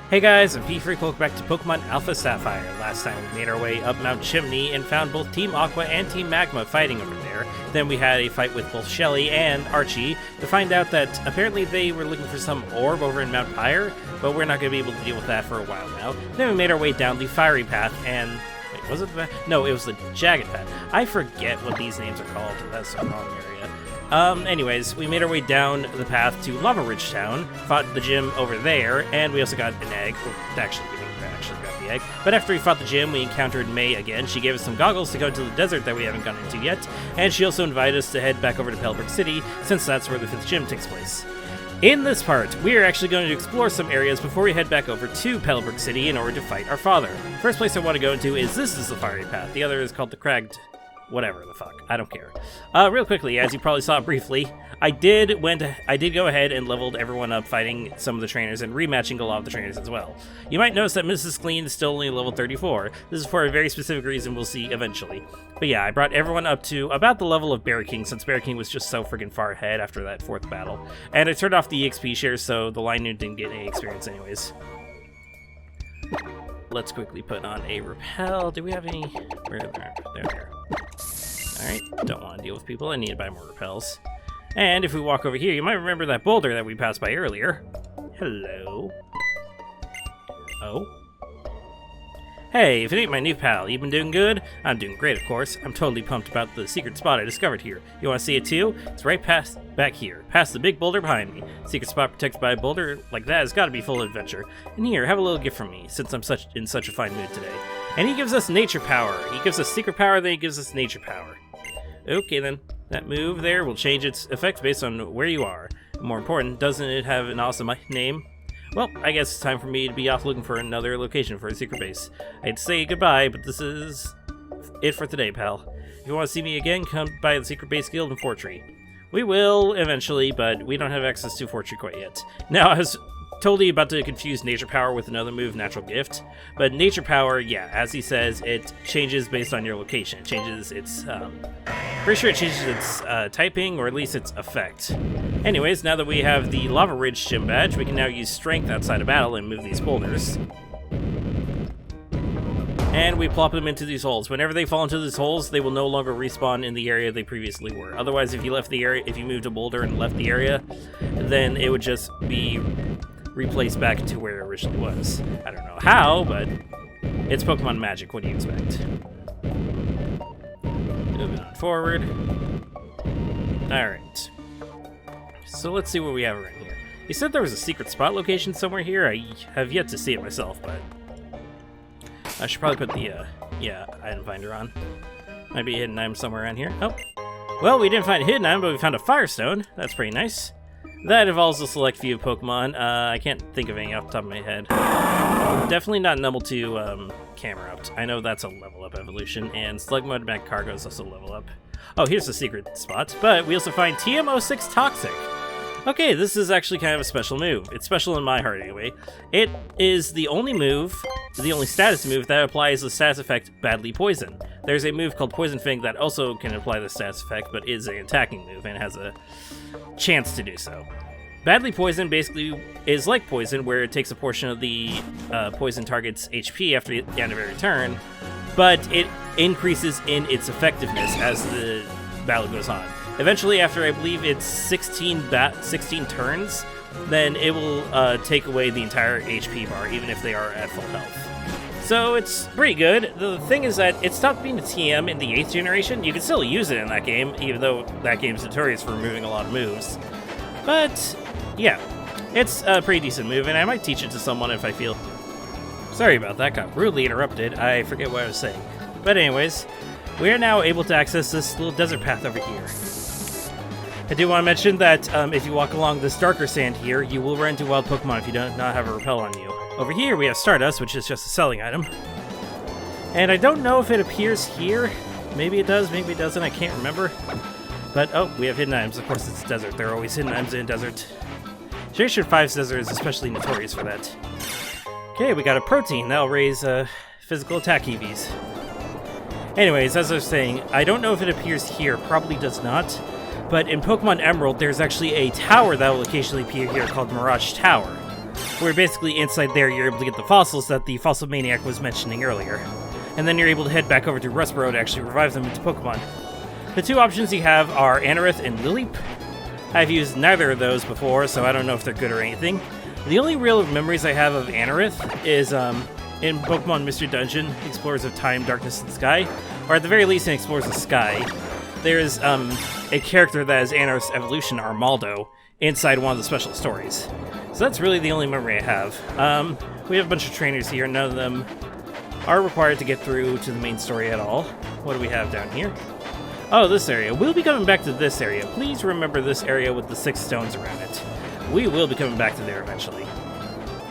Hey guys, I'm P-Freak, welcome back to Pokemon Alpha Sapphire. Last time we made our way up Mount Chimney and found both Team Aqua and Team Magma fighting over there. Then we had a fight with both Shelly and Archie to find out that apparently they were looking for some orb over in Mount Pyre, but we're not going to be able to deal with that for a while now. Then we made our way down the Fiery Path and... Wait, was it the... No, it was the Jagged Path. I forget what these names are called. That's the wrong area. Anyways, we made our way down the path to Lava Ridge Town, fought the gym over there, and we also got an egg. Well, actually, we didn't actually got the egg. But after we fought the gym, we encountered May again. She gave us some goggles to go to the desert that we haven't gone into yet, and she also invited us to head back over to Petalburg City, since that's where the 5th gym takes place. In this part, we are actually going to explore some areas before we head back over to Petalburg City in order to fight our father. First place I want to go into is this is the Fiery Path. The other is called the Cragged... whatever the fuck, I don't care. Real quickly, as you probably saw briefly, I did go ahead and leveled everyone up fighting some of the trainers and rematching a lot of the trainers as well. You might notice that Mrs. Clean is still only level 34. This is for a very specific reason we'll see eventually. But yeah, I brought everyone up to about the level of Berry King, since Berry King was just so freaking far ahead after that 4th battle. And I turned off the EXP shares so the line noon didn't get any experience anyways. Let's quickly put on a repel. Do we have any? Where are they? There. Alright, don't want to deal with people. I need to buy more repels. And if we walk over here, you might remember that boulder that we passed by earlier. Hello. Oh. Hey, if it ain't my new pal, you been doing good? I'm doing great, of course. I'm totally pumped about the secret spot I discovered here. You want to see it too? It's right back here, past the big boulder behind me. Secret spot protected by a boulder like that has got to be full of adventure. And here, have a little gift from me, since I'm in such a fine mood today. And he gives us nature power. He gives us secret power, then he gives us nature power. Okay then, that move there will change its effects based on where you are. More important, doesn't it have an awesome name? Well, I guess it's time for me to be off looking for another location for a secret base. I hate to say goodbye, but this is it for today, pal. If you want to see me again, come by the Secret Base Guild in Fortree. We will, eventually, but we don't have access to Fortree quite yet. Now, I was totally about to confuse Nature Power with another move, Natural Gift. But Nature Power, yeah, as he says, it changes based on your location. It changes its, pretty sure it changes its typing, or at least its effect. Anyways, now that we have the Lava Ridge Gym Badge, we can now use Strength outside of battle and move these boulders. And we plop them into these holes. Whenever they fall into these holes, they will no longer respawn in the area they previously were. Otherwise, if you left the area, if you moved a boulder and left the area, then it would just be replaced back to where it originally was. I don't know how, but it's Pokemon magic. What do you expect? Moving on forward. Alright. So let's see what we have around here. You said there was a secret spot location somewhere here. I have yet to see it myself, but I should probably put the, item finder on. Might be a hidden item somewhere around here. Oh. Well, we didn't find a hidden item, but we found a Firestone. That's pretty nice. That involves a select few Pokemon. I can't think of any off the top of my head. Definitely not Numble 2 Camerupt. I know that's a level up evolution, and Slugmud Magcargo is also level up. Oh, here's the secret spot, but we also find TM06 Toxic. Okay, this is actually kind of a special move. It's special in my heart anyway. It is the only status move that applies the status effect Badly Poison. There's a move called Poison Fang that also can apply the status effect, but is an attacking move and has a chance to do so. Badly Poison basically is like Poison, where it takes a portion of the poison target's HP after the end of every turn, but it increases in its effectiveness as the battle goes on. Eventually, after I believe it's 16 turns, then it will take away the entire HP bar, even if they are at full health. So it's pretty good. The thing is that it stopped being a TM in the 8th generation. You can still use it in that game, even though that game's notorious for removing a lot of moves. But, yeah, it's a pretty decent move, and I might teach it to someone if I feel... Sorry about that, got rudely interrupted. I forget what I was saying. But anyways, we are now able to access this little desert path over here. I do want to mention that if you walk along this darker sand here, you will run into wild Pokemon if you do not have a repel on you. Over here we have Stardust, which is just a selling item. And I don't know if it appears here. Maybe it does, maybe it doesn't, I can't remember. But, oh, we have hidden items. Of course, it's desert. There are always hidden items in desert. Generation 5's desert is especially notorious for that. Okay, we got a protein. That'll raise physical attack EVs. Anyways, as I was saying, I don't know if it appears here. Probably does not. But in Pokemon Emerald, there's actually a tower that will occasionally appear here called Mirage Tower. where basically inside there you're able to get the fossils that the Fossil Maniac was mentioning earlier. And then you're able to head back over to Rustboro to actually revive them into Pokemon. The two options you have are Anorith and Lileep. I've used neither of those before, so I don't know if they're good or anything. The only real memories I have of Anorith is in Pokemon Mystery Dungeon, Explorers of Time, Darkness, and Sky, or at the very least in Explorers of Sky. There's a character that is Anorith's evolution, Armaldo, inside one of the special stories. So that's really the only memory I have. We have a bunch of trainers here. None of them are required to get through to the main story at all. What do we have down here? Oh, this area. We'll be coming back to this area. Please remember this area with the 6 stones around it. We will be coming back to there eventually.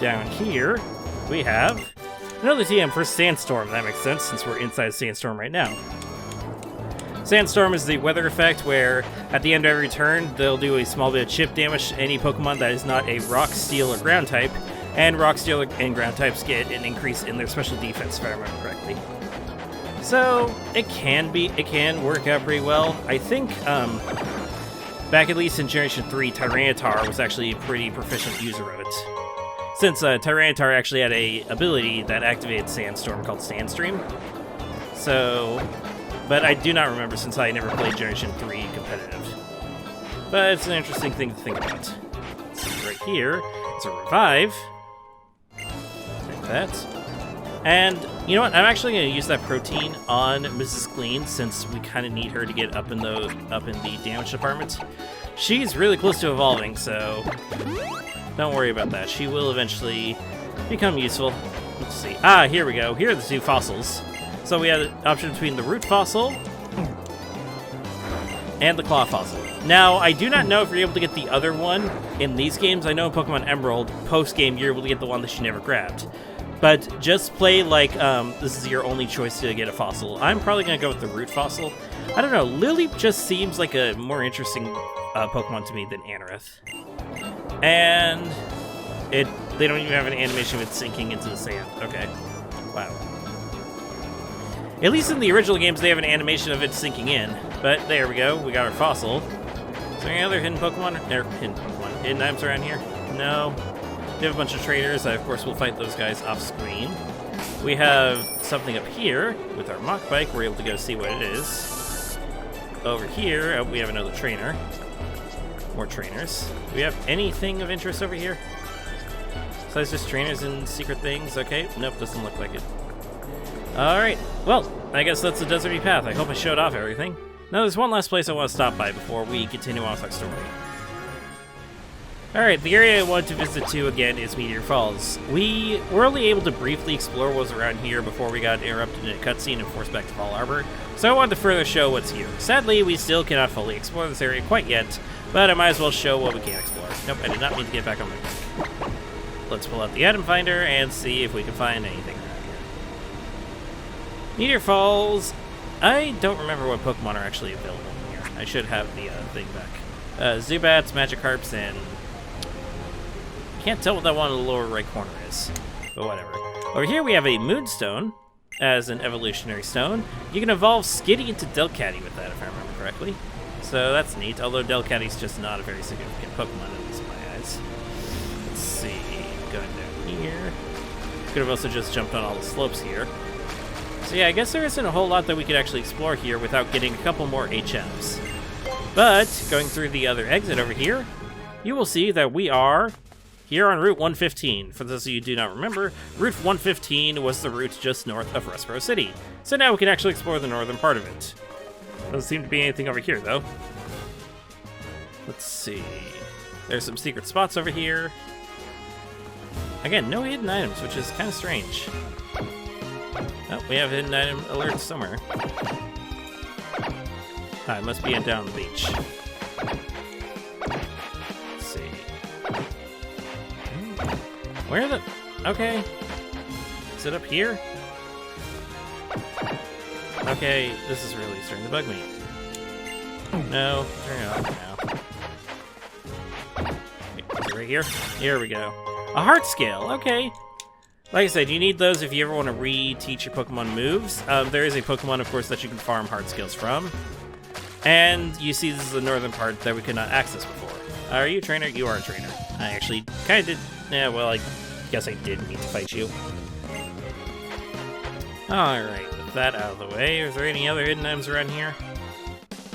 Down here, we have another TM for Sandstorm. That makes sense since we're inside Sandstorm right now. Sandstorm is the weather effect where at the end of every turn, they'll do a small bit of chip damage to any Pokemon that is not a Rock, Steel, or Ground type, and Rock, Steel, and Ground types get an increase in their special defense, if I remember correctly. So, it can work out pretty well. I think, back at least in Generation 3, Tyranitar was actually a pretty proficient user of it. Since Tyranitar actually had a ability that activated Sandstorm called Sandstream. So, but I do not remember since I never played Generation 3 competitive. But it's an interesting thing to think about. So right here, it's a Revive. Take that. And, you know what, I'm actually going to use that protein on Mrs. Clean since we kind of need her to get up in the damage department. She's really close to evolving, so don't worry about that. She will eventually become useful. Let's see. Ah, here we go. Here are the 2 fossils. So we have an option between the Root Fossil and the Claw Fossil. Now, I do not know if you're able to get the other one in these games. I know in Pokemon Emerald, post-game, you're able to get the one that you never grabbed. But just play like this is your only choice to get a fossil. I'm probably going to go with the Root Fossil. I don't know, Lileep just seems like a more interesting Pokemon to me than Anorith. And they don't even have an animation of it sinking into the sand. Okay. Wow. At least in the original games, they have an animation of it sinking in. But there we go. We got our fossil. Is there any other hidden Pokemon? Hidden items around here? No. We have a bunch of trainers. Of course, we'll fight those guys off screen. We have something up here with our Mach Bike. We're able to go see what it is. Over here, we have another trainer. More trainers. Do we have anything of interest over here? Besides just trainers and secret things? Okay. Nope, doesn't look like it. Alright, well, I guess that's the deserty path. I hope I showed off everything. Now there's one last place I want to stop by before we continue on with our story. Alright, the area I want to visit to again is Meteor Falls. We were only able to briefly explore what was around here before we got interrupted in a cutscene and forced back to Fall Arbor, so I wanted to further show what's here. Sadly, we still cannot fully explore this area quite yet, but I might as well show what we can explore. Nope, I did not mean to get back on my bike. Let's pull out the item finder and see if we can find anything. Meteor Falls, I don't remember what Pokemon are actually available here. I should have the thing back. Zubats, Magikarps, and... can't tell what that one in the lower right corner is, but whatever. Over here we have a Moonstone as an evolutionary stone. You can evolve Skitty into Delcatty with that, if I remember correctly. So that's neat, although Delcatty's just not a very significant Pokemon, at least in my eyes. Let's see, going down here. Could have also just jumped on all the slopes here. So yeah, I guess there isn't a whole lot that we could actually explore here without getting a couple more HMs. But, going through the other exit over here, you will see that we are here on Route 115. For those of you who do not remember, Route 115 was the route just north of Rustboro City. So now we can actually explore the northern part of it. Doesn't seem to be anything over here, though. Let's see. There's some secret spots over here. Again, no hidden items, which is kind of strange. Oh, we have hidden item alerts somewhere. Ah, it must be down the beach. Let's see. Where the... okay. Is it up here? Okay, this is really starting to bug me. No, turn it off now. Wait, is it right here? Here we go. A heart scale, okay. Like I said, you need those if you ever want to re-teach your Pokemon moves. There is a Pokemon, of course, that you can farm heart scales from. And you see this is the northern part that we could not access before. Are you a trainer? You are a trainer. I actually kind of did... Yeah, well, I guess I did mean to fight you. Alright, with that out of the way, is there any other hidden items around here?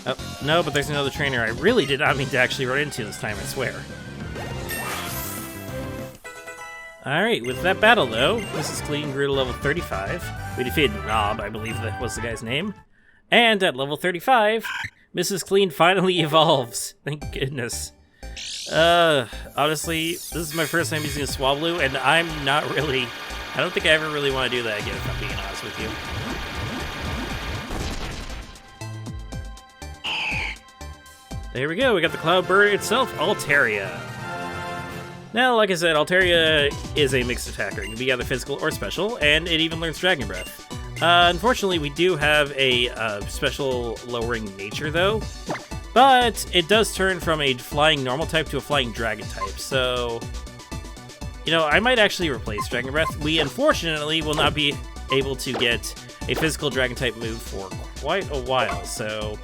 Oh, no, but there's another trainer I really did not mean to actually run into this time, I swear. Alright, with that battle, though, Mrs. Clean grew to level 35. We defeated Knob, I believe that was the guy's name. And at level 35, Mrs. Clean finally evolves. Thank goodness. Honestly, this is my first time using a Swablu, and I'm not really... I don't think I ever really want to do that again, if I'm being honest with you. There we go, we got the Cloud Bird itself, Altaria. Now, like I said, Altaria is a mixed attacker. It can be either physical or special, and it even learns Dragon Breath. Unfortunately, we do have a special lowering nature, though. But it does turn from a flying normal type to a flying dragon type, so... You know, I might actually replace Dragon Breath. We, unfortunately, will not be able to get a physical dragon type move for quite a while, so...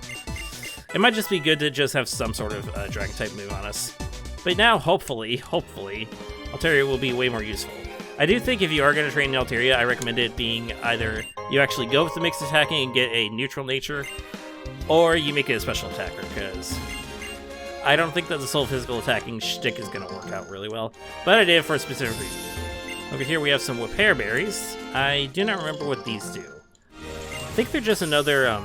It might just be good to just have some sort of dragon type move on us. But now, hopefully, Altaria will be way more useful. I do think if you are going to train Altaria, I recommend it being either you actually go with the mixed attacking and get a neutral nature, or you make it a special attacker, because I don't think that the sole physical attacking shtick is going to work out really well. But I did it for a specific reason. Over here we have some Whiphair berries. I do not remember what these do. I think they're just another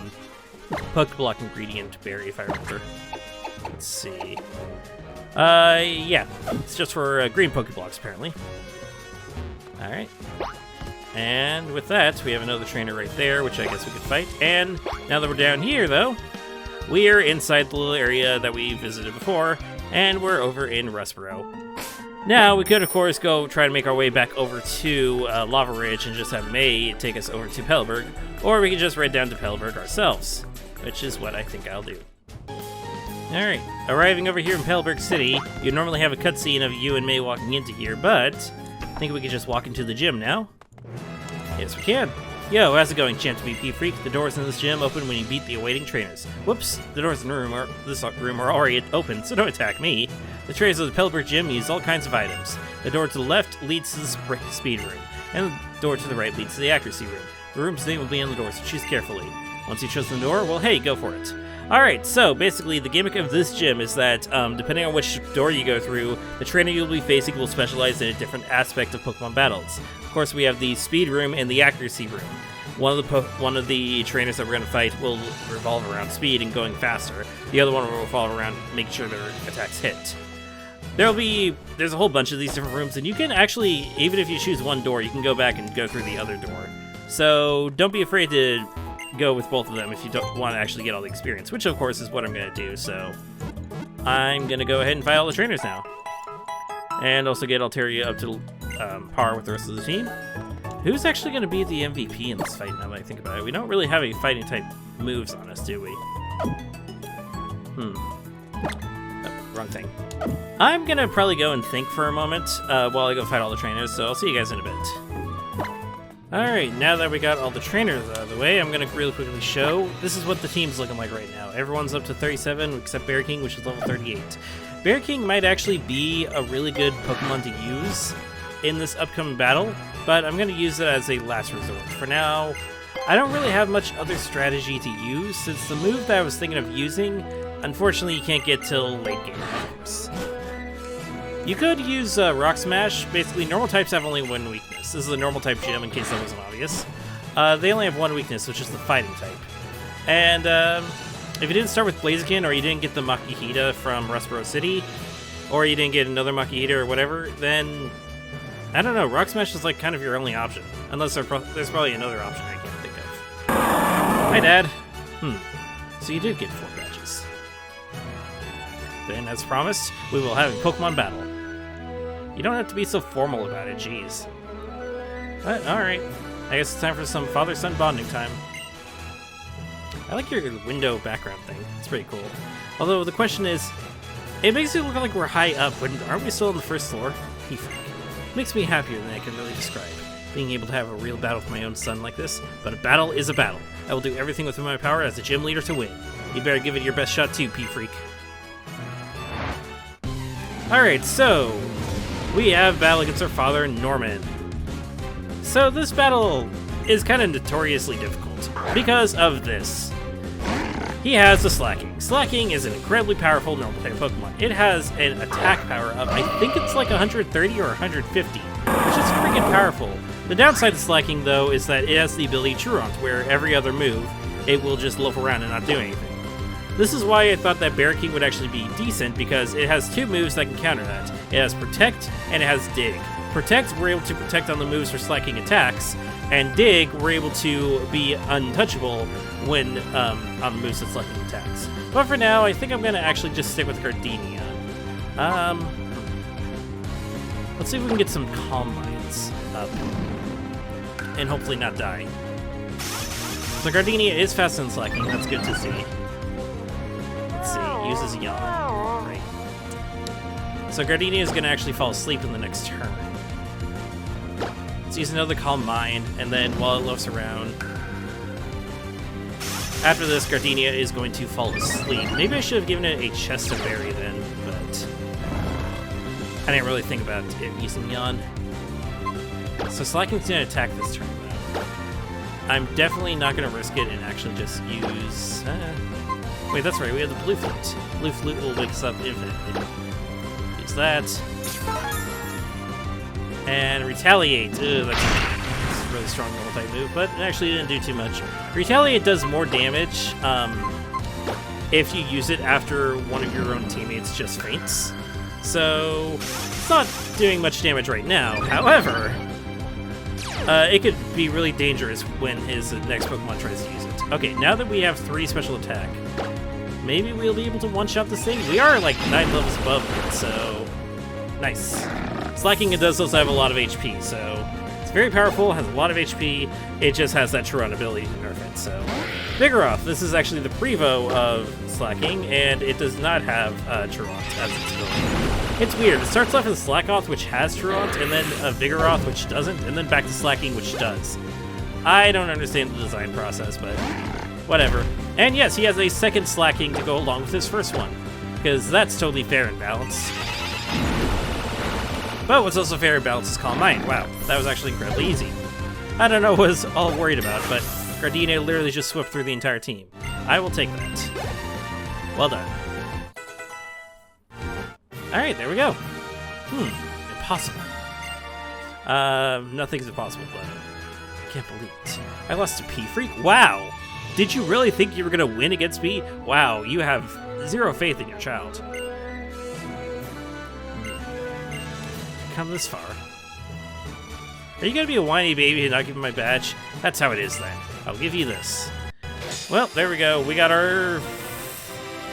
Pokeblock ingredient berry, if I remember. Let's see. Yeah. It's just for green Pokeblocks, apparently. Alright. And with that, we have another trainer right there, which I guess we could fight. And now that we're down here, though, we are inside the little area that we visited before, and we're over in Rustboro. Now, we could, of course, go try to make our way back over to Lava Ridge and just have May take us over to Petalburg, or we could just ride down to Petalburg ourselves, which is what I think I'll do. Alright, arriving over here in Petalburg City, you'd normally have a cutscene of you and May walking into here, but I think we could just walk into the gym now. Yes, we can. Yo, how's it going, Champ to BP Freak? The doors in this gym open when you beat the awaiting trainers. Whoops, the doors in this room are already open, so don't attack me. The trainers of the Petalburg gym use all kinds of items. The door to the left leads to the speed room, and the door to the right leads to the accuracy room. The room's name will be on the door, so choose carefully. Once you choose the door, well, hey, go for it. Alright, so basically the gimmick of this gym is that depending on which door you go through, the trainer you'll be facing will specialize in a different aspect of Pokemon battles. Of course, we have the speed room and the accuracy room. One of the trainers that we're going to fight will revolve around speed and going faster. The other one will revolve around making sure their attacks hit. There's a whole bunch of these different rooms, and you can actually, even if you choose one door, you can go back and go through the other door. So don't be afraid to go with both of them if you don't want to actually get all the experience, which of course is what I'm going to do, so I'm going to go ahead and fight all the trainers now. And also get Altaria up to par with the rest of the team. Who's actually going to be the MVP in this fight now that I think about it? We don't really have any fighting type moves on us, do we? Oh, wrong thing. I'm going to probably go and think for a moment while I go fight all the trainers, so I'll see you guys in a bit. Alright, now that we got all the trainers out of the way, I'm going to really quickly show. This is what the team's looking like right now. Everyone's up to 37, except Bear King, which is level 38. Bear King might actually be a really good Pokemon to use in this upcoming battle, but I'm going to use it as a last resort. For now, I don't really have much other strategy to use, since the move that I was thinking of using, unfortunately you can't get till late game times. You could use Rock Smash. Basically, normal types have only one weakness. This is a normal type gym, in case that wasn't obvious. They only have one weakness, which is the fighting type. And if you didn't start with Blaziken, or you didn't get the Makihita from Rustboro City, or you didn't get another Makihita or whatever, then I don't know, Rock Smash is like kind of your only option. Unless there's probably another option I can't think of. Hi, Dad. So you did get 4 badges. Then, as promised, we will have a Pokemon battle. You don't have to be so formal about it, jeez. But, alright. I guess it's time for some father-son bonding time. I like your window background thing. It's pretty cool. Although, the question is, it makes it look like we're high up, but aren't we still on the first floor? It makes me happier than I can really describe. Being able to have a real battle with my own son like this. But a battle is a battle. I will do everything within my power as a gym leader to win. You better give it your best shot too, P-Freak. Alright, so we have battle against our father, Norman. So this battle is kind of notoriously difficult because of this. He has the Slacking. Slacking is an incredibly powerful normal type Pokemon. It has an attack power of, I think it's like 130 or 150, which is freaking powerful. The downside of Slacking, though, is that it has the ability Truant, where every other move, it will just loaf around and not do anything. This is why I thought that Barraking would actually be decent, because it has two moves that can counter that. It has Protect, and it has Dig. Protect, we're able to protect on the moves for Slacking attacks, and Dig, we're able to be untouchable when on the moves that Slacking attacks. But for now, I think I'm going to actually just stick with Gardenia. Let's see if we can get some Calm Minds up, and hopefully not die. So Gardenia is faster than Slacking, that's good to see. Let's see, uses Yawn. Great. So Gardenia is going to actually fall asleep in the next turn. Let's use another Calm Mind, and then while it loafs around, after this, Gardenia is going to fall asleep. Maybe I should have given it a chest of berry then, but I didn't really think about it using Yawn. So Slacking's going to attack this turn, though. I'm definitely not going to risk it and actually just use... Wait, that's right, we have the Blue Flute. Blue Flute will wake us up infinitely. Use that. And Retaliate. Ugh, that's a really strong normal type move, but it actually didn't do too much. Retaliate does more damage if you use it after one of your own teammates just faints. So it's not doing much damage right now. However, it could be really dangerous when his next Pokemon tries to use it. Okay, now that we have 3 special attack, maybe we'll be able to one-shot this thing. We are like 9 levels above it, so nice. Slacking, it does also have a lot of HP, so it's very powerful, has a lot of HP, it just has that Truant ability to nerf it, so. Vigoroth, this is actually the Prevo of Slacking, and it does not have Truant as its ability. It's weird, it starts off with Slackoth, which has Truant, and then Vigoroth, which doesn't, and then back to Slacking, which does. I don't understand the design process, but whatever. And yes, he has a second Slacking to go along with his first one, because that's totally fair and balanced. But what's also fair and balanced is Calm Mind. Wow, that was actually incredibly easy. I don't know what I was all worried about, but Gardenia literally just swept through the entire team. I will take that. Well done. Alright, there we go. Impossible. Nothing's impossible, but I can't believe it. I lost to P-Freak? Wow! Did you really think you were gonna win against me? Wow, you have zero faith in your child. Come this far. Are you gonna be a whiny baby and not give me my badge? That's how it is then. I'll give you this. Well, there we go. We got our...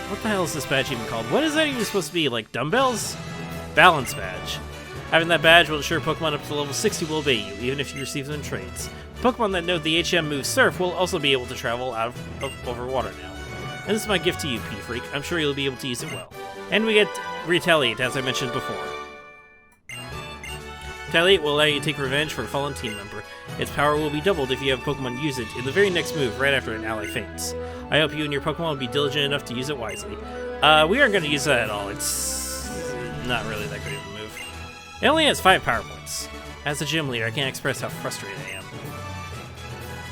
What the hell is this badge even called? What is that even supposed to be? Like dumbbells? Balance badge. Having that badge will ensure Pokemon up to level 60 will obey you, even if you receive them in trades. Pokemon that know the HM move Surf will also be able to travel out of over water now. And this is my gift to you, P-Freak. I'm sure you'll be able to use it well. And we get Retaliate, as I mentioned before. Retaliate will allow you to take revenge for a fallen team member. Its power will be doubled if you have Pokemon use it in the very next move right after an ally faints. I hope you and your Pokemon will be diligent enough to use it wisely. We aren't going to use that at all. It's not really that great of a move. It only has 5 power points. As a gym leader, I can't express how frustrated I am.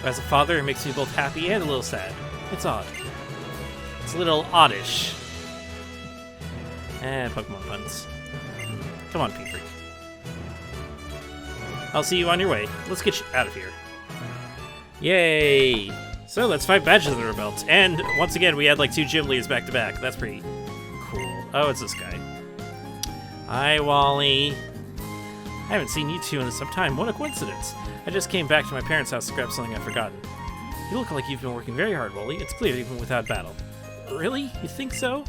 As a father, it makes me both happy and a little sad. It's odd. It's a little oddish. Pokemon puns. Come on, P-Freak. I'll see you on your way. Let's get you out of here. Yay! So that's 5 badges under our belt. And once again, we had like 2 gym leaders back to back. That's pretty cool. Oh, it's this guy. Hi, Wally. I haven't seen you two in some time. What a coincidence. I just came back to my parents' house to grab something I've forgotten. You look like you've been working very hard, Wally. It's clear even without battle. Really? You think so?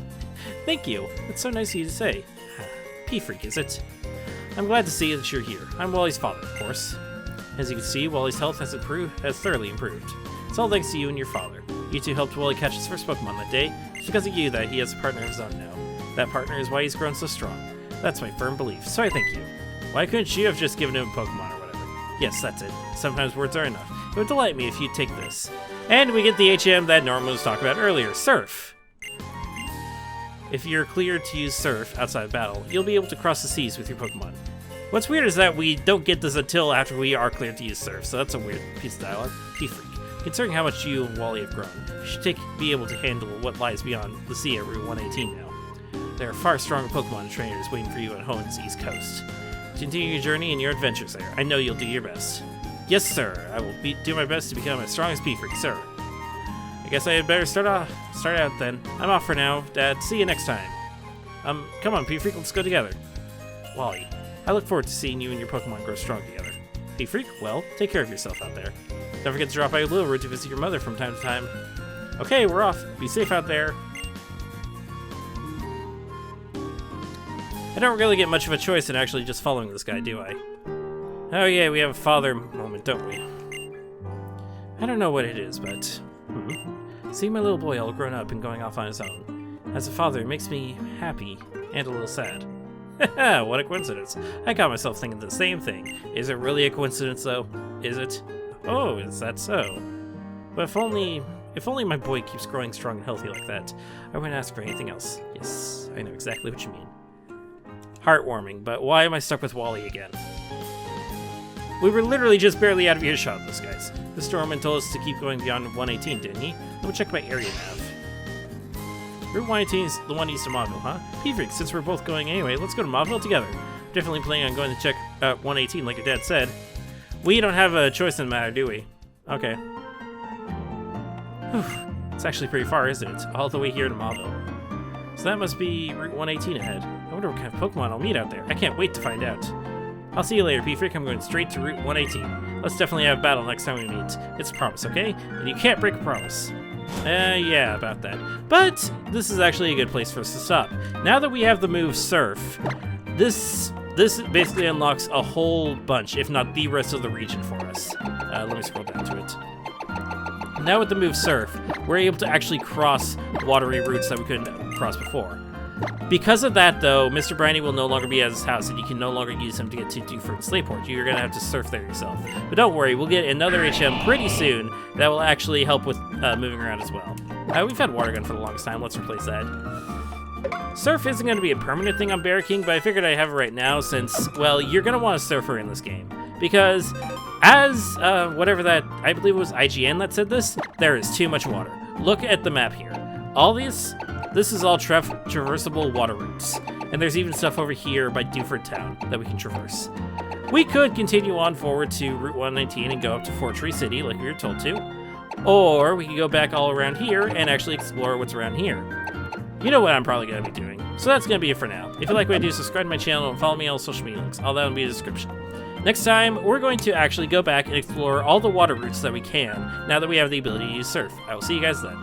Thank you. That's so nice of you to say. P-Freak, is it? I'm glad to see that you're here. I'm Wally's father, of course. As you can see, Wally's health has thoroughly improved. It's all thanks to you and your father. You two helped Wally catch his first Pokemon that day. It's because of you that he has a partner of his own now. That partner is why he's grown so strong. That's my firm belief, so I thank you. Why couldn't you have just given him a Pokemon or whatever? Yes, that's it. Sometimes words are enough. It would delight me if you'd take this. And we get the HM that Norman was talking about earlier, Surf. if you're cleared to use Surf outside of battle, you'll be able to cross the seas with your Pokemon. What's weird is that we don't get this until after we are cleared to use Surf, so that's a weird piece of dialogue. P-Freak. Considering how much you and Wally have grown, you should be able to handle what lies beyond the sea at Route 118 now. There are far stronger Pokemon trainers waiting for you at Hoen's East Coast. Continue your journey and your adventures there. I know you'll do your best. Yes, sir. I will do my best to become as strong as P-Freak, sir. I guess I had better start out then. I'm off for now, Dad. See you next time. Come on, P-Freak, let's go together. Wally, I look forward to seeing you and your Pokemon grow strong together. P-Freak, well, take care of yourself out there. Don't forget to drop by Little Root to visit your mother from time to time. Okay, we're off. Be safe out there. I don't really get much of a choice in actually just following this guy, do I? Oh yeah, we have a father moment, don't we? I don't know what it is, but... Seeing my little boy all grown up and going off on his own. As a father, it makes me happy and a little sad. Haha, what a coincidence. I got myself thinking the same thing. Is it really a coincidence, though? Is it? Oh, is that so? But if only my boy keeps growing strong and healthy like that, I wouldn't ask for anything else. Yes, I know exactly what you mean. Heartwarming, but why am I stuck with Wally again? We were literally just barely out of earshot of this, guys. The Stormman told us to keep going beyond 118, didn't he? Let me check my area nav. Route 118 is the one east of Mauville, huh? P-Freak, since we're both going anyway, let's go to Mauville together. I'm definitely planning on going to check out 118 like your dad said. We don't have a choice in the matter, do we? Okay. Whew. It's actually pretty far, isn't it? All the way here to Mauville. So that must be Route 118 ahead. I wonder what kind of Pokemon I'll meet out there. I can't wait to find out. I'll see you later, P-Freak. I'm going straight to Route 118. Let's definitely have a battle next time we meet. It's a promise, okay? And you can't break a promise. Yeah, about that. But this is actually a good place for us to stop. Now that we have the move Surf, this basically unlocks a whole bunch, if not the rest of the region for us. Let me scroll down to it. Now with the move Surf, we're able to actually cross watery routes that we couldn't cross before. Because of that, though, Mr. Briny will no longer be at his house, and you can no longer use him to get to Dewford and Slayport. You're going to have to surf there yourself. But don't worry, we'll get another HM pretty soon that will actually help with moving around as well. We've had Water Gun for the longest time. Let's replace that. Surf isn't going to be a permanent thing on Bear King, but I figured I'd have it right now since, well, you're going to want a surfer in this game. Because as, whatever that, I believe it was IGN that said this, there is too much water. Look at the map here. All these... This is all traversable water routes, and there's even stuff over here by Dewford Town that we can traverse. We could continue on forward to Route 119 and go up to Fort Tree City like we were told to, or we could go back all around here and actually explore what's around here. You know what I'm probably going to be doing, so that's going to be it for now. If you like what I do, subscribe to my channel and follow me on all social media links. All that will be in the description. Next time, we're going to actually go back and explore all the water routes that we can, now that we have the ability to use Surf. I will see you guys then.